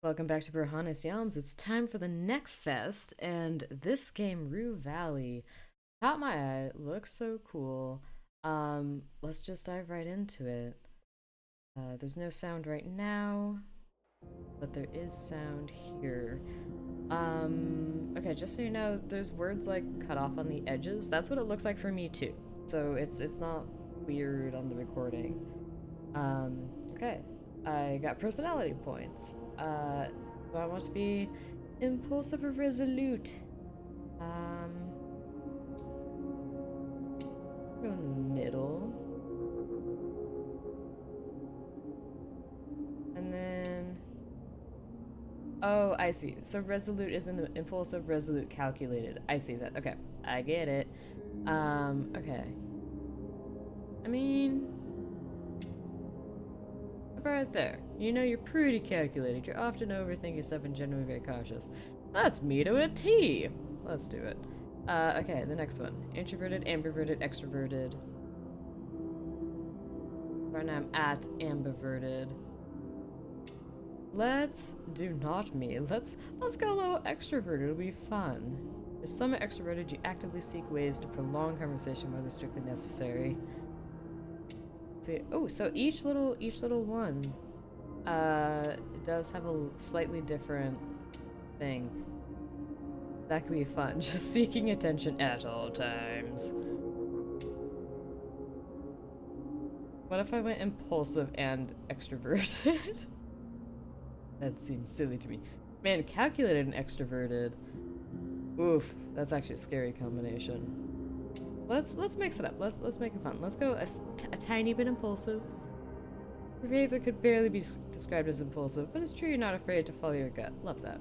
Welcome back to Burhanis Yams. It's time for the next fest, and this game, Rue Valley, caught my eye. Looks so cool. Let's just dive right into it. There's no sound right now, but there is sound here. Okay, just so you know, there's words like cut off on the edges. That's what it looks like for me too. So it's not weird on the recording. Okay. I got personality points. Do I want to be impulsive or resolute? Go in the middle. And then... Oh, I see. So resolute is in the impulsive, resolute, calculated. I see that. Okay. I get it. Okay. I mean... Right there. You know you're pretty calculated. You're often overthinking stuff and generally very cautious. That's me to a T. Let's do it. Okay, the next one. Introverted, ambiverted, extroverted. Right now I'm at ambiverted. Let's do not me. Let's go a little extroverted. It'll be fun. As somewhat extroverted, you actively seek ways to prolong conversation whether strictly necessary. See, oh, so each little one does have a slightly different thing. That could be fun. Just seeking attention at all times. What if I went impulsive and extroverted? That seems silly to me. Man, calculated and extroverted. Oof, that's actually a scary combination. Let's mix it up. Let's make it fun. Let's go a tiny bit impulsive. Your behavior could barely be described as impulsive, but it's true you're not afraid to follow your gut. Love that.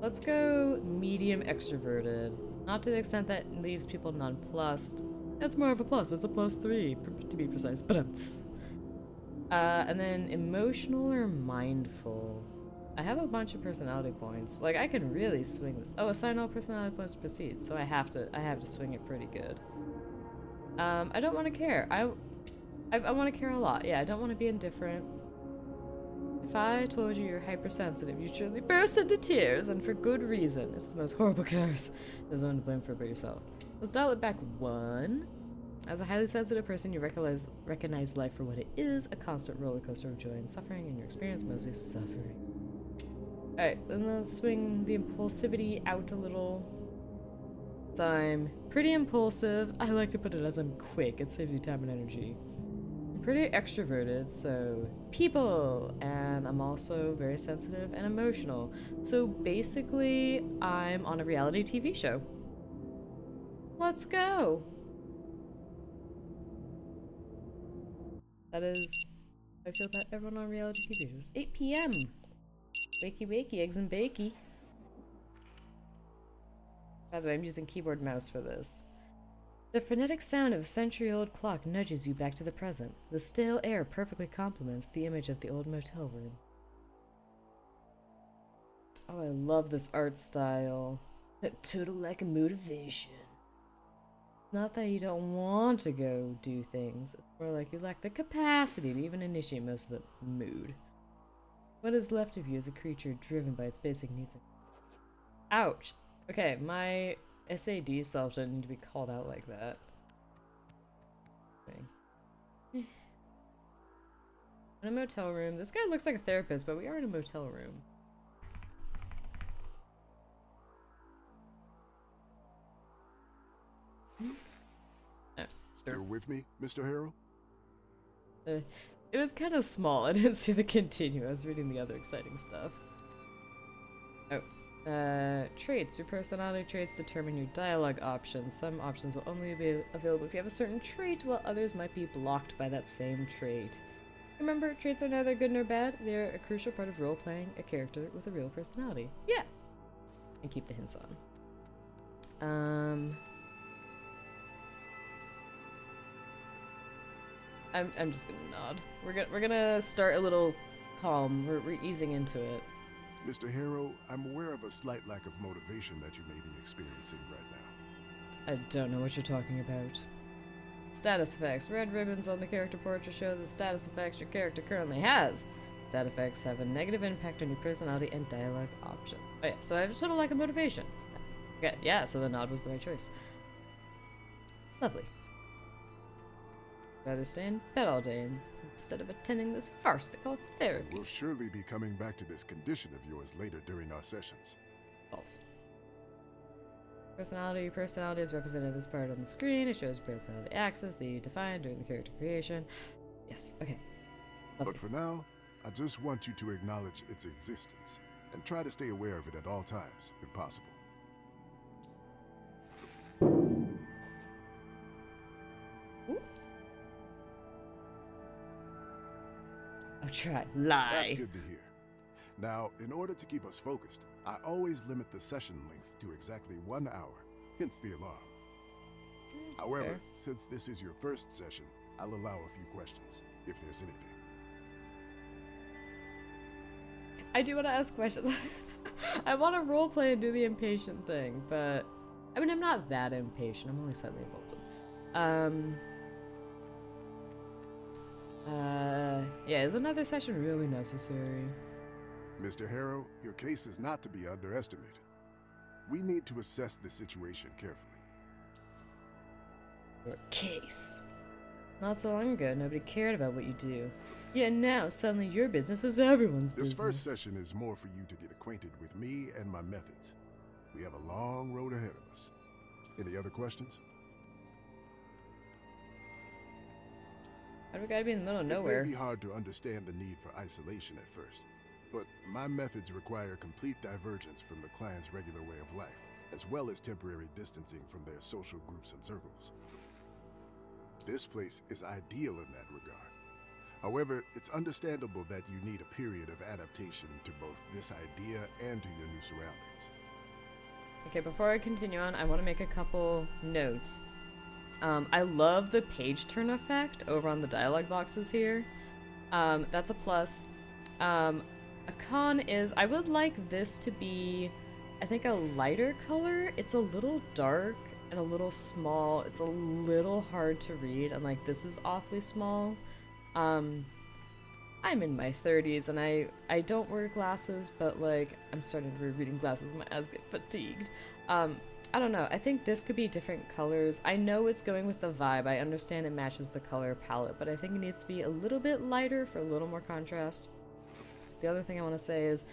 Let's go medium extroverted. Not to the extent that leaves people nonplussed. That's more of a plus. It's a +3 to be precise. But and then emotional or mindful. I have a bunch of personality points. Like, I can really swing this. Oh, assign all personality points to proceed. So I have to swing it pretty good. I don't want to care. I want to care a lot. Yeah, I don't want to be indifferent. If I told you you're hypersensitive, you surely burst into tears, and for good reason. It's the most horrible curse. There's no one to blame for it but yourself. Let's dial it back one. As a highly sensitive person, you recognize life for what it is, a constant roller coaster of joy and suffering, and your experience mostly suffering. Alright, then let's swing the impulsivity out a little. So I'm pretty impulsive. I like to put it as I'm quick. It saves you time and energy. I'm pretty extroverted, so people. And I'm also very sensitive and emotional. So basically, I'm on a reality TV show. Let's go. That is how I feel about everyone on reality TV shows. 8 p.m. Wakey wakey, eggs and bakey. By the way, I'm using keyboard mouse for this. The frenetic sound of a century-old clock nudges you back to the present. The stale air perfectly complements the image of the old motel room. Oh, I love this art style. Total lack of motivation. Not that you don't want to go do things. It's more like you lack the capacity to even initiate most of the mood. What is left of you is a creature driven by its basic needs. Ouch. Okay, my SAD self didn't need to be called out like that. Okay. In a motel room. This guy looks like a therapist, but we are in a motel room. Oh, Still with me, Mr. Harrell? It was kind of small. I didn't see the continue. I was reading the other exciting stuff. Oh. Traits. Your personality traits determine your dialogue options. Some options will only be available if you have a certain trait, while others might be blocked by that same trait. Remember, traits are neither good nor bad. They're a crucial part of role-playing a character with a real personality. Yeah! And keep the hints on. I'm just gonna nod. We're gonna start a little calm. We're easing into it. Mr. Harrow, I'm aware of a slight lack of motivation that you may be experiencing right now. I don't know what you're talking about. Status effects. Red ribbons on the character portrait show the status effects your character currently has. Side effects have a negative impact on your personality and dialogue option. Oh yeah, so I have sort of like a motivation. Okay, yeah, so the nod was the right choice. Lovely. Rather stay in bed all day instead of attending this farce they call therapy. We'll surely be coming back to this condition of yours later during our sessions. False. Personality. Personality is represented this part on the screen. It shows personality axis that you defined during the character creation. Yes, okay. Lovely. But for now, I just want you to acknowledge its existence and try to stay aware of it at all times, if possible. I'll try. Lie. That's good to hear. Now, in order to keep us focused, I always limit the session length to exactly 1 hour, hence the alarm. However, Fair. since this is your first session, I'll allow a few questions, if there's anything. I do want to ask questions. I want to roleplay and do the impatient thing, but I mean, I'm not that impatient. I'm only slightly impulsive. Yeah, is another session really necessary? Mr. Harrow, your case is not to be underestimated. We need to assess the situation carefully. Your case. Not so long ago, nobody cared about what you do. Yet now, suddenly your business is everyone's This business. first session is more for you to get acquainted with me and my methods. We have a long road ahead of us. Any other questions? Why do we gotta be in the middle of It nowhere? may be hard to understand the need for isolation at first, but my methods require complete divergence from the client's regular way of life, as well as temporary distancing from their social groups and circles. This place is ideal in that regard. However, it's understandable that you need a period of adaptation to both this idea and to your new surroundings. Okay, before I continue on, I want to make a couple notes. I love the page turn effect over on the dialogue boxes here. That's a plus. A con is I would like this to be, I think, a lighter color. It's a little dark and a little small. It's a little hard to read, and like this is awfully small. I'm in my 30s and I don't wear glasses, but like I'm starting to wear reading glasses when my eyes get fatigued. I don't know. I think this could be different colors. I know it's going with the vibe. I understand it matches the color palette, but I think it needs to be a little bit lighter for a little more contrast. The other thing I want to say is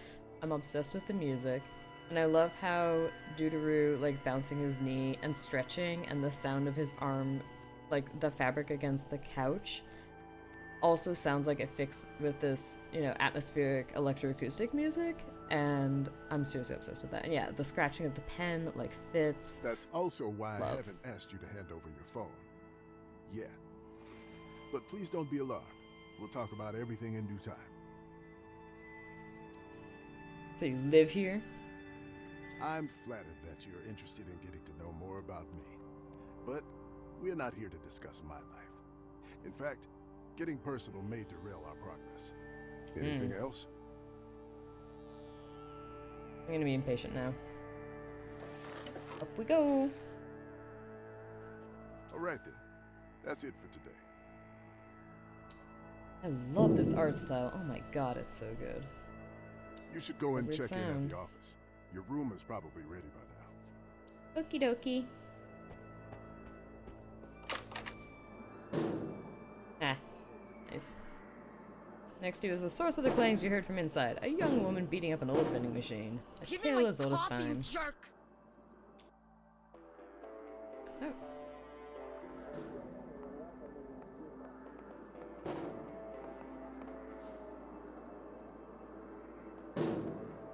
I'm obsessed with the music, and I love how Deuteru, like, bouncing his knee and stretching, and the sound of his arm, like, the fabric against the couch, also sounds like it fits with this, you know, atmospheric electroacoustic music, and I'm seriously obsessed with that. And yeah, the scratching of the pen, like, fits. That's also why Love. I haven't asked you to hand over your phone yet. But please don't be alarmed. We'll talk about everything in due time. So you live here? I'm flattered that you're interested in getting to know more about me. But we're not here to discuss my life. In fact, getting personal may derail our progress. Anything else? I'm gonna be impatient now. Up we go! All right then. That's it for today. I love this art style. Oh my god, it's so good. You should go and Weird check in at sound. the office. Your room is probably ready by now. Okie dokie. Ah, nice. Next to you is the source of the clangs you heard from inside. A young woman beating up an old vending machine. A Give me tale my as old as coffee, you time. jerk! Oh.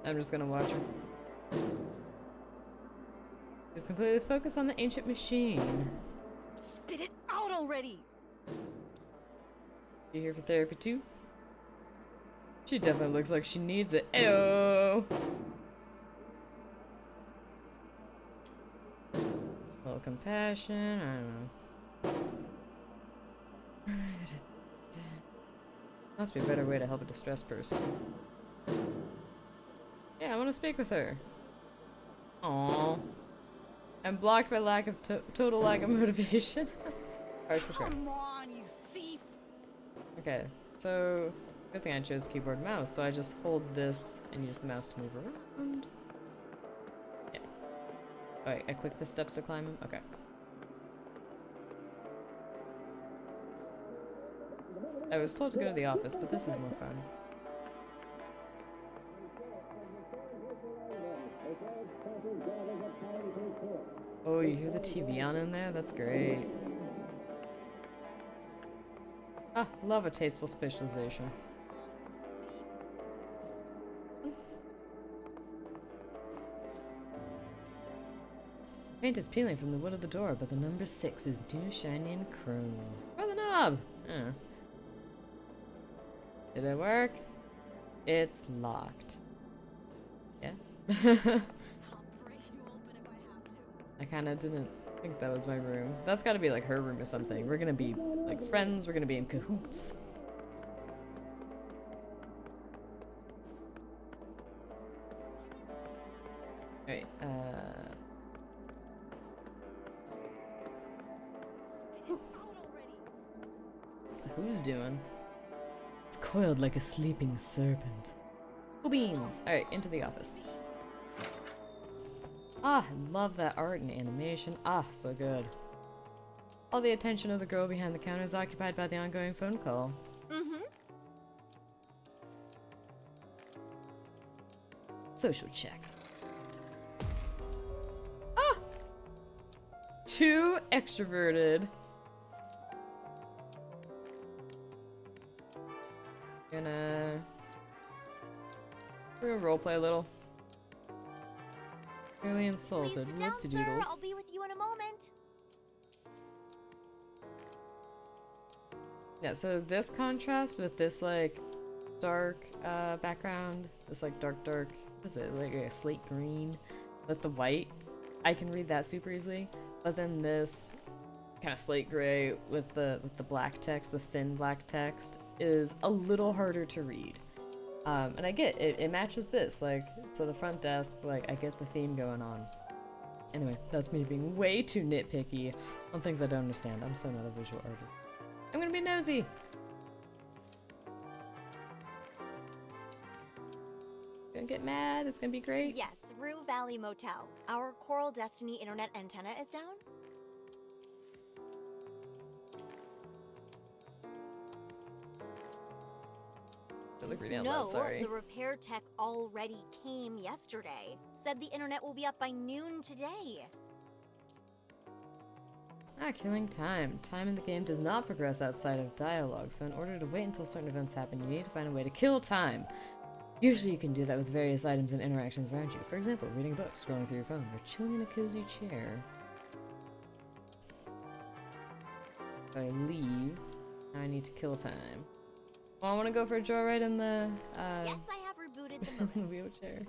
I'm just gonna watch her. Just completely focus on the ancient machine. Spit it out already! You here for therapy too? She definitely looks like she needs it. Ayo! A little compassion, I don't know. Must be a better way to help a distressed person. Yeah, I want to speak with her. Aww. I'm blocked by lack of total lack of motivation. Hard for sure. Come on, you thief! Okay, so Good thing I chose keyboard and mouse, so I just hold this and use the mouse to move around. Yeah. Alright, I click the steps to climb them? Okay. I was told to go to the office, but this is more fun. Oh, you hear the TV on in there? That's great. Ah, love a tasteful specialization. Paint is peeling from the wood of the door, but the number 6 is new, shiny, and chrome. Or the knob! Did it work? It's locked. Yeah? I'll break you open if I have to. I kinda didn't think that was my room. That's gotta be like her room or something. We're gonna be like friends, we're gonna be in cahoots. Alright, Spit it out already. what's the who's doing? It's coiled like a sleeping serpent. Cool beans! Alright, into the office. Ah, I love that art and animation. Ah, so good. All the attention of the girl behind the counter is occupied by the ongoing phone call. Mm-hmm. Social check. Ah! Too extroverted. We're gonna roleplay a little. Really insulted. Please sit down, Whoopsie sir. doodles. I'll be with you in a moment. Yeah, so this contrast with this like dark background, this like dark, what is it, like a slate green with the white, I can read that super easily. But then this kind of slate gray with the black text, the thin black text, is a little harder to read. And I get it, it matches this, like, so the front desk, like, I get the theme going on. Anyway, that's me being way too nitpicky on things I don't understand. I'm so not a visual artist. I'm gonna be nosy! Gonna get mad, it's gonna be great. Yes, Rue Valley Motel. Our Coral Destiny internet antenna is down. I look reading out No, loud, sorry. the repair tech already came yesterday. Said the internet will be up by noon today. Ah, killing time. Time in the game does not progress outside of dialogue, so in order to wait until certain events happen, you need to find a way to kill time. Usually you can do that with various items and interactions around you. For example, reading a book, scrolling through your phone, or chilling in a cozy chair. If I leave, now I need to kill time. Well, I want to go for a joyride in the, Yes, I have rebooted the in the modem. wheelchair.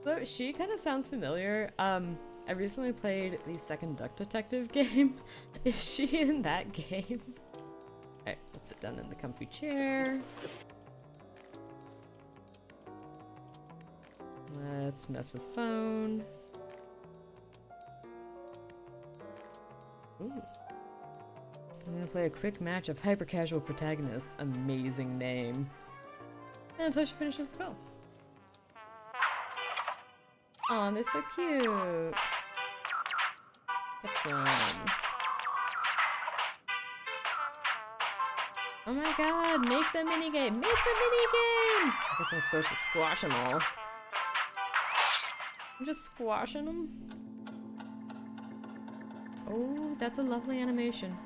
So she kind of sounds familiar. I recently played the second Duck Detective game. Is she in that game? Alright, let's sit down in the comfy chair. Let's mess with phone. Ooh. I'm gonna play a quick match of hyper-casual protagonists. Amazing name. And until she finishes the call. Aw, they're so cute. Catch one. Oh my god, make the minigame! Make the minigame! I guess I'm supposed to squash them all. I'm just squashing them. Oh, that's a lovely animation.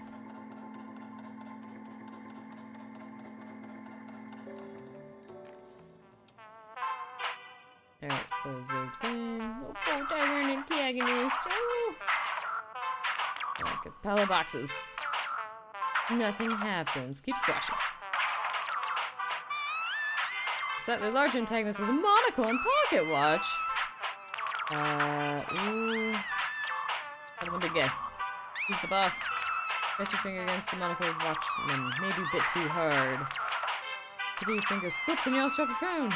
Alright, so observed game. Oh, tyrant antagonist. Oh! Alright, get the pile of boxes. Nothing happens. Keep squashing. Slightly larger antagonist with a monocle and pocket watch. Ooh. Kind of a big guy. He's the boss. Press your finger against the monocle watchman. Maybe a bit too hard. Tip of your finger slips and you almost drop your phone.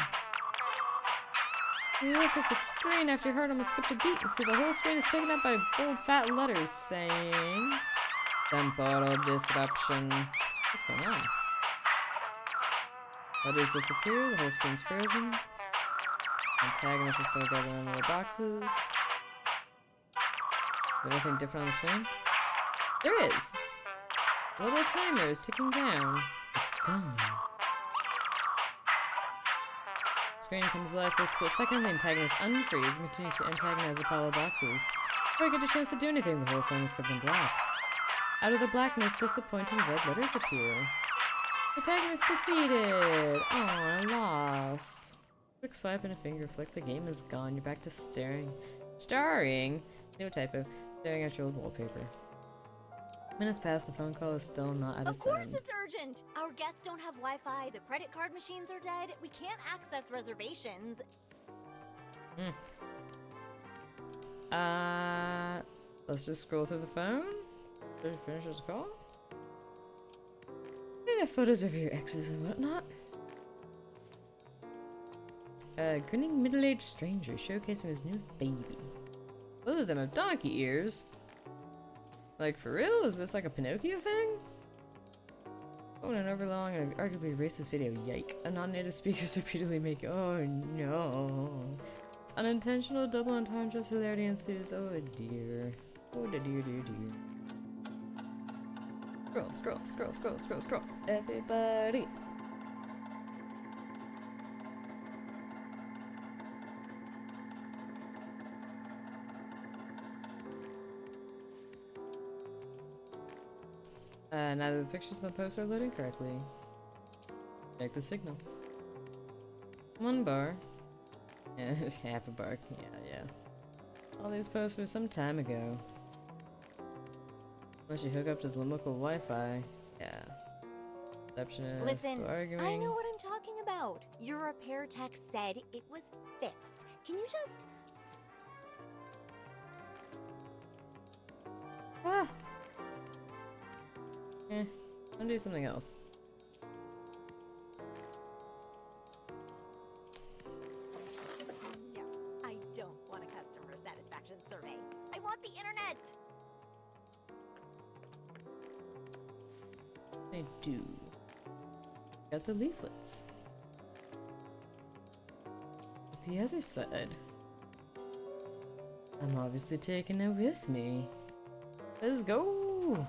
You look at the screen after your heart almost skipped a beat and see the whole screen is taken up by bold fat letters saying temporal disruption. What's going on? Letters disappear, the whole screen's frozen. Antagonists are still grabbing on their boxes. Is there anything different on the screen? There is! The little timer is ticking down. It's gone. The screen comes alive for a split second, the antagonists unfreeze and continue to antagonize the pile of boxes. Before I get a chance to do anything, the whole frame is covered in black. Out of the blackness, disappointing red letters appear. Protagonist defeated! Oh, I lost. Quick swipe and a finger flick, the game is gone. You're back to starring, no typo, staring at your old wallpaper. Minutes pass, the phone call is still not at its end. Of course it's urgent! Our guests don't have Wi-Fi, the credit card machines are dead, we can't access reservations. Let's just scroll through the phone. Did you finish this call? We have photos of your exes and whatnot. A grinning middle-aged stranger showcasing his newest baby. Both of them have donkey ears. Like, for real? Is this like a Pinocchio thing? Oh, and an overlong and arguably racist video. Yike. A non-native speakers repeatedly make. Oh no. It's unintentional double entendres, hilarity ensues. Oh dear. Oh dear, dear, dear. Scroll, scroll, scroll, scroll, scroll, scroll. Everybody. Neither the pictures in the post are loading correctly. Check the signal. 1 bar. Yeah, half a bar. Yeah. All these posts were some time ago. Unless you hook up to this local Wi-Fi. Yeah. Receptionist. Listen, arguing. I know what I'm talking about. Your repair tech said it was fixed. Can you just... Ah! I'll do something else. No, I don't want a customer satisfaction survey. I want the internet! I do. Got the leaflets. The other side. I'm obviously taking it with me. Let's go!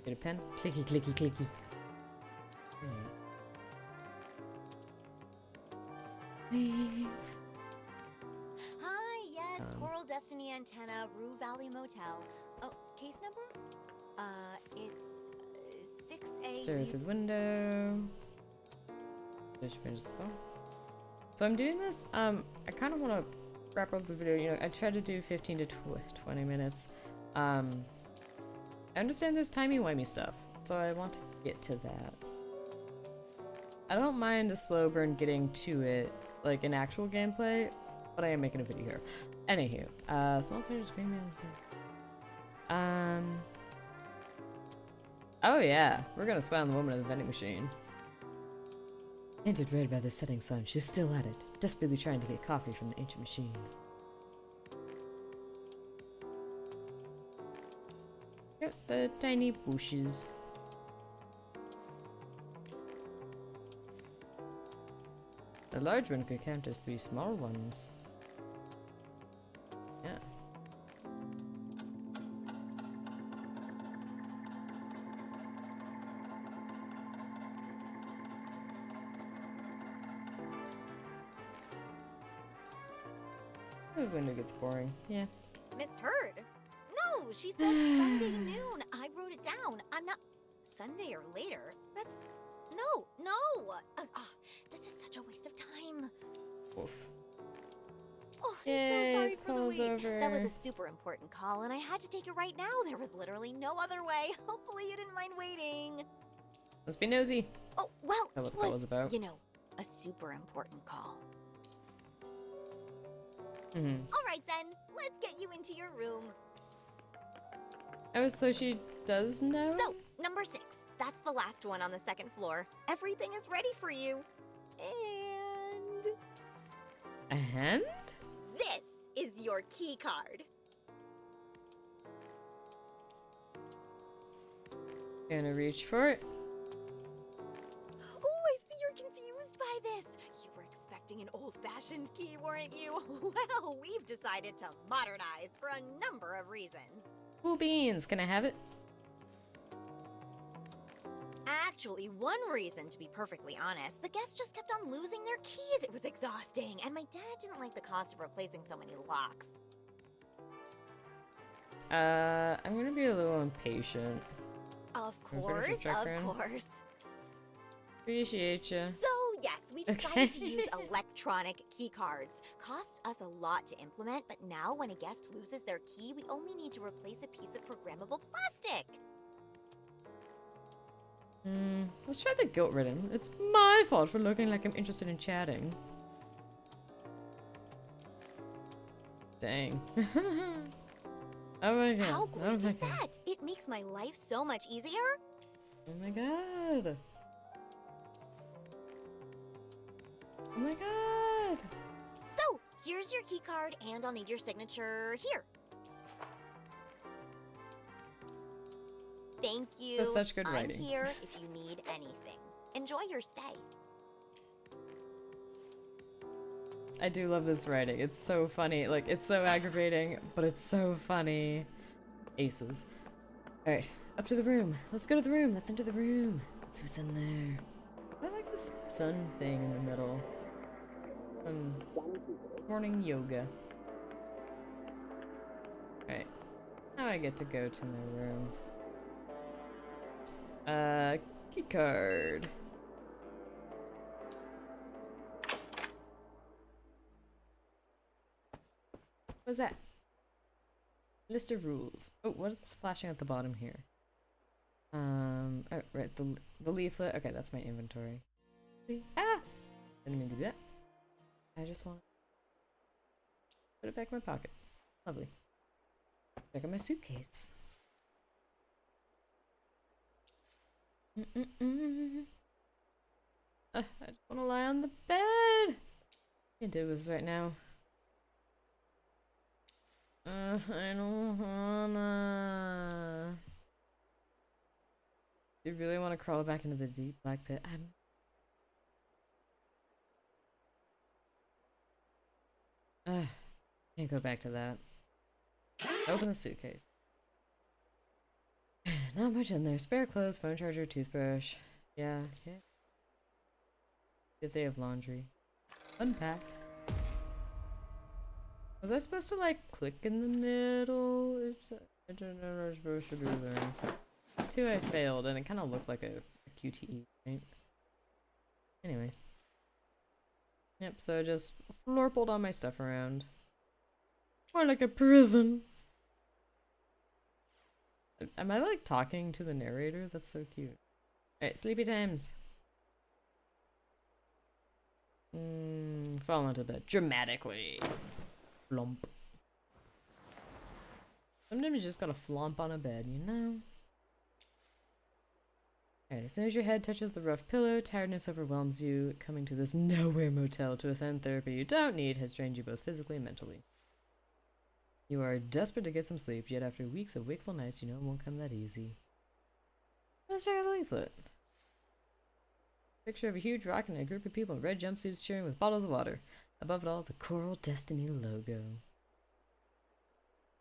Get a pen. Clicky, clicky, clicky. Leave. Hi, yes, Coral Destiny Antenna, Rue Valley Motel. Oh, case number? It's 6A. Stare through the window. Did you finish the call? So I'm doing this. I kind of want to wrap up the video. You know, I tried to do 15 to 20 minutes. I understand there's timey-wimey stuff, so I want to get to that. I don't mind a slow burn getting to it, like in actual gameplay, but I am making a video here. Anywho, small pictures, green man. Oh yeah, we're gonna spy on the woman at the vending machine. Hinted red by the setting sun, she's still at it, desperately trying to get coffee from the ancient machine. Yep, the tiny bushes. A large one could count as 3 small ones. Yeah. The window gets boring. Yeah. Misheard? No, she said Sunday noon. I wrote it down. I'm not... Sunday or later? That's... No. This is such a waste of time. Oof. Oh, I'm Yay, so sorry for the call's wait. over. That was a super important call, and I had to take it right now. There was literally no other way. Hopefully you didn't mind waiting. Let's be nosy. Oh, well, Tell what it the call was, was about. you know, a super important call. Mm-hmm. All right, then. Let's get you into your room. Oh, so she does know? So, number 6. That's the last one on the 2nd floor. Everything is ready for you. And? This is your key card. Gonna reach for it. expecting an old-fashioned key, weren't you? Well, we've decided to modernize for a number of reasons. Cool beans. Can I have it? Actually, one reason, to be perfectly honest, the guests just kept on losing their keys. It was exhausting, and my dad didn't like the cost of replacing so many locks. I'm gonna be a little impatient. Of Can I finish course, this check, of Fran? course. Appreciate you. So, yes, we decided to use electronic key cards. Costs us a lot to implement, but now when a guest loses their key, we only need to replace a piece of programmable plastic. Let's try the guilt-ridden. It's my fault for looking like I'm interested in chatting. Dang. Oh my god. How Oh great my is god. that? It makes my life so much easier. Oh my god. Oh my god. So, here's your key card, and I'll need your signature here. Thank you. That's such good I'm writing. here if you need anything. Enjoy your stay. I do love this writing. It's so funny. Like, it's so aggravating, but it's so funny. Aces. Alright, up to the room. Let's go to the room. Let's enter the room. Let's see what's in there. I like this sun thing in the middle. Some morning yoga. Alright. Now I get to go to my room. Key card. What's that? List of rules. Oh, what's flashing at the bottom here? Oh, right, the leaflet. Okay, that's my inventory. Ah! Didn't mean to do that. I just want to put it back in my pocket. Lovely. Check out my suitcase. I just want to lie on the bed. Can't do this right now. I don't wanna. You really want to crawl back into the deep black pit? Can't go back to that. Open the suitcase. Not much in there. Spare clothes, phone charger, toothbrush. Yeah. If they have laundry. Unpack. Was I supposed to like click in the middle? I don't know what I was supposed to do there. These two I failed and it kind of looked like a QTE, right? Anyway. Yep, so I just florpled all my stuff around. More like a prison. Am I like talking to the narrator? That's so cute. Alright, sleepy times. Fall into bed dramatically. Flump. Sometimes you just gotta flump on a bed, you know? Alright, as soon as your head touches the rough pillow, tiredness overwhelms you. Coming to this nowhere motel to attend therapy you don't need has drained you both physically and mentally. You are desperate to get some sleep, yet after weeks of wakeful nights, you know it won't come that easy. Let's check out the leaflet. Picture of a huge rock and a group of people in red jumpsuits cheering with bottles of water. Above it all, the Coral Destiny logo.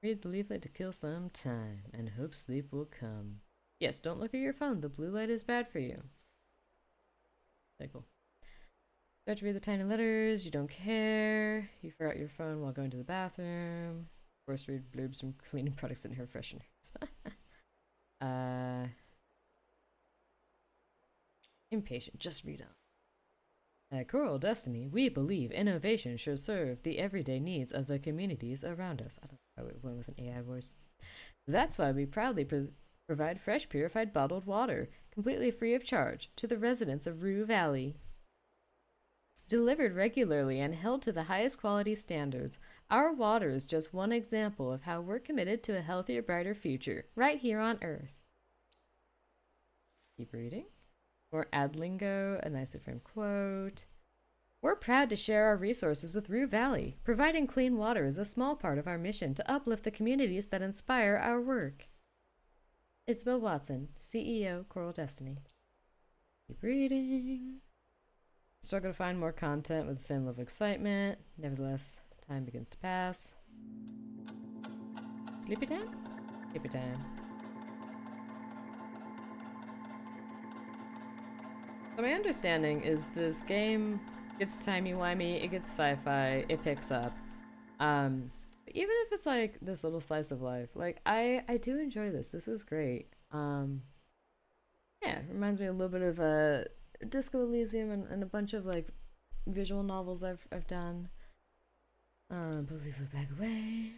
Read the leaflet to kill some time and hope sleep will come. Yes, don't look at your phone. The blue light is bad for you. Okay, cool. Start to read the tiny letters. You don't care. You forgot your phone while going to the bathroom. Of course, read blurbs from cleaning products and hair fresheners. Impatient. Just read on. At Coral Destiny, we believe innovation should serve the everyday needs of the communities around us. I don't know how it went with an AI voice. That's why we proudly provide fresh, purified, bottled water, completely free of charge, to the residents of Rue Valley. Delivered regularly and held to the highest quality standards, our water is just one example of how we're committed to a healthier, brighter future, right here on Earth. Keep reading. More ad lingo, a nicely framed quote. We're proud to share our resources with Rue Valley. Providing clean water is a small part of our mission to uplift the communities that inspire our work. Isabel Watson, CEO, Coral Destiny. Keep reading. Struggle to find more content with the same level of excitement. Nevertheless, time begins to pass. Sleepy time? Sleepy time. So my understanding is this game gets timey-wimey, it gets sci-fi, it picks up. But even if it's like this little slice of life, like I do enjoy this. This is great. Yeah, reminds me a little bit of Disco Elysium and a bunch of like visual novels I've done. But leave it back away.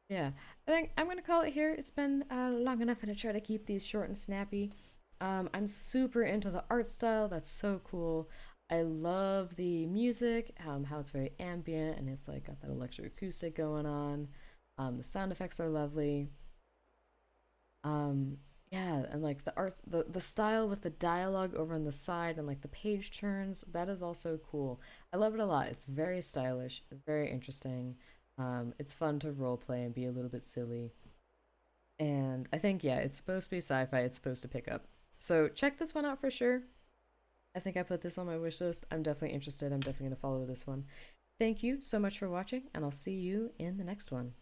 Yeah, I think I'm gonna call it here. It's been long enough. I'm gonna try to keep these short and snappy. I'm super into the art style. That's so cool. I love the music, how it's very ambient and it's like got that electroacoustic going on. The sound effects are lovely. Yeah, and like the art, the style with the dialogue over on the side and like the page turns, that is also cool. I love it a lot. It's very stylish, very interesting. It's fun to roleplay and be a little bit silly. And I think, yeah, it's supposed to be sci-fi. It's supposed to pick up. So check this one out for sure. I think I put this on my wish list. I'm definitely interested. I'm definitely going to follow this one. Thank you so much for watching, and I'll see you in the next one.